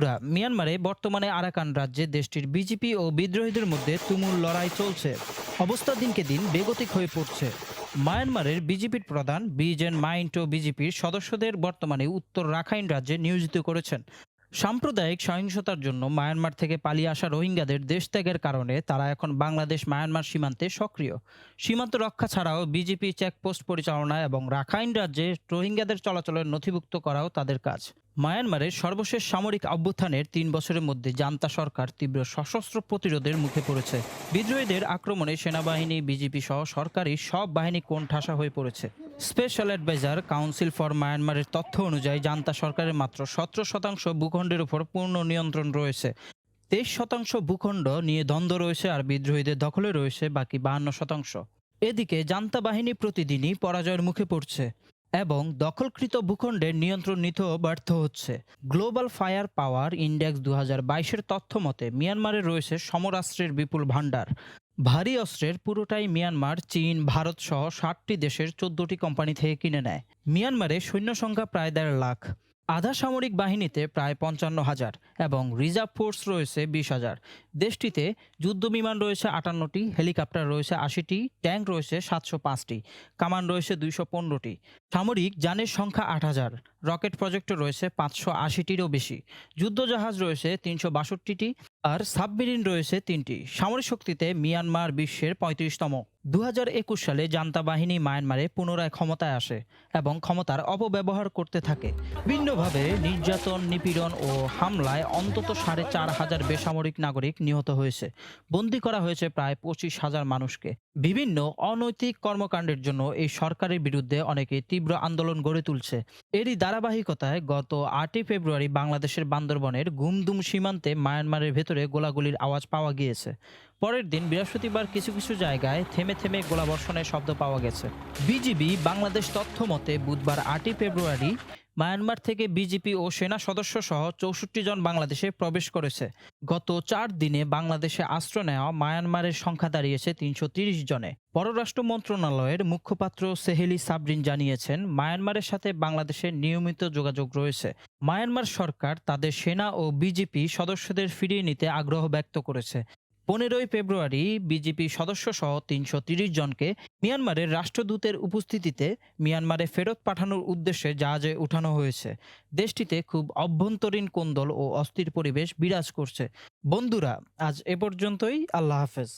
মিয়ানমারে বর্তমানে আরাকান রাজ্যে দেশটির বিজেপি ও বিদ্রোহীদের মধ্যে তুমুল লড়াই চলছে। অবস্থা দিনকে দিন বেগতিক হয়ে পড়ছে। মায়ানমারের বিজেপির প্রধান বিজেন মাইন্টো বিজেপির সদস্যদের বর্তমানে উত্তর রাখাইন রাজ্যে নিয়োজিত করেছেন। সাম্প্রদায়িক সহিংসতার জন্য মায়ানমার থেকে পালিয়ে আসা রোহিঙ্গাদের দেশ ত্যাগের কারণে তারা এখন বাংলাদেশ মায়ানমার সীমান্তে সক্রিয়। সীমান্ত রক্ষা ছাড়াও বিজেপি চেকপোস্ট পরিচালনা এবং রাখাইন রাজ্যে রোহিঙ্গাদের চলাচলের নথিভুক্ত করাও তাদের কাজ। মায়ানমারের সর্বশেষ সামরিক অভ্যুত্থানের ৩ বছরের মধ্যে জান্তা সরকার তীব্র সশস্ত্র প্রতিরোধের মুখে পড়েছে। বিদ্রোহীদের আক্রমণে সেনাবাহিনী, বিজেপি সহ সরকারি সব বাহিনী কোণঠাসা হয়ে পড়েছে। স্পেশাল অ্যাডভাইজার কাউন্সিল ফর মায়ানমারের তথ্য অনুযায়ী জান্তা সরকারের মাত্র ১৭% ভূখণ্ডের উপর পূর্ণ নিয়ন্ত্রণ রয়েছে। ২৩% ভূখণ্ড নিয়ে দ্বন্দ্ব রয়েছে, আর বিদ্রোহীদের দখলে রয়েছে বাকি ৫২%। এদিকে জান্তা বাহিনী প্রতিদিনই পরাজয়ের মুখে পড়ছে এবং দখলকৃত ভূখণ্ডের নিয়ন্ত্রণ নিতেও ব্যর্থ হচ্ছে। গ্লোবাল ফায়ার পাওয়ার ইন্ডেক্স ২০২২-এর তথ্য মতে মিয়ানমারে রয়েছে সমরাস্ত্রের বিপুল ভাণ্ডার। ভারী অস্ত্রের পুরোটাই মিয়ানমার, চীন, ভারত সহ ৬০টি দেশের ১৪টি কোম্পানি থেকে কিনে নেয়। মিয়ানমারে সৈন্য সংখ্যা প্রায় ১.৫ লাখ। আধা সামরিক বাহিনীতে প্রায় ৫৫,০০০ এবং রিজার্ভ ফোর্স রয়েছে ২০,০০০। দেশটিতে যুদ্ধবিমান রয়েছে ৫৮টি, হেলিকপ্টার রয়েছে ৮০টি, ট্যাঙ্ক রয়েছে ৭০৫টি, কামান রয়েছে ২১৫টি। সামরিক যানের সংখ্যা ৮,০০০, রকেট প্রজেক্টর রয়েছে ৫৮০টিরও বেশি, যুদ্ধজাহাজ রয়েছে ৩৬২টি, আর সাবমেরিন রয়েছে ৩টি। সামরিক শক্তিতে মিয়ানমার বিশ্বের ৩৫তম। ২০২১ সালে জান্তা বাহিনী মায়ানমারে পুনরায় ক্ষমতায় আসে এবং ক্ষমতার অপব্যবহার করতে থাকে। ভিন্নভাবে নির্যাতন, নিপীড়ন ও হামলায় অন্তত ৪,৫০০ বেসামরিক নাগরিক নিহত হয়েছে। বন্দী করা হয়েছে প্রায় ২৫,০০০ মানুষকে। বিভিন্ন অনৈতিক কর্মকাণ্ডের জন্য এই সরকারের বিরুদ্ধে অনেকে তীব্র আন্দোলন গড়ে তুলছে। এরই ধারাবাহিকতায় গত ৮ই ফেব্রুয়ারি বাংলাদেশের বান্দরবনের গুমদুম সীমান্তে মায়ানমারের ভেতরে গোলাগুলির আওয়াজ পাওয়া গিয়েছে। পরের দিন বৃহস্পতিবার কিছু কিছু জায়গায় থেমে থেমে গোলাবর্ষণের শব্দ পাওয়া গেছে। বিজিবি বাংলাদেশ তথ্য মতে বুধবার ৮ই ফেব্রুয়ারি মায়ানমার থেকে বিজেপি ও সেনা সদস্য সহ ৬৪ জন বাংলাদেশে প্রবেশ করেছে। গত ৪ দিনে বাংলাদেশে আশ্রয় নেওয়া মায়ানমারের সংখ্যা দাঁড়িয়েছে ৩৩০ জনে। পররাষ্ট্র মন্ত্রণালয়ের মুখপাত্র সেহেলি সাবরিন জানিয়েছেন, মায়ানমারের সাথে বাংলাদেশের নিয়মিত যোগাযোগ রয়েছে। মায়ানমার সরকার তাদের সেনা ও বিজেপি সদস্যদের ফিরিয়ে নিতে আগ্রহ ব্যক্ত করেছে। ১৫ই ফেব্রুয়ারি বিজেপি সদস্য সহ ৩৩০ জনকে মিয়ানমারের রাষ্ট্রদূতের উপস্থিতিতে মিয়ানমারে ফেরত পাঠানোর উদ্দেশ্যে জাহাজে উঠানো হয়েছে। দেশটিতে খুব অভ্যন্তরীণ কোন্দল ও অস্থির পরিবেশ বিরাজ করছে। বন্ধুরা, আজ এ পর্যন্তই। আল্লাহ হাফেজ।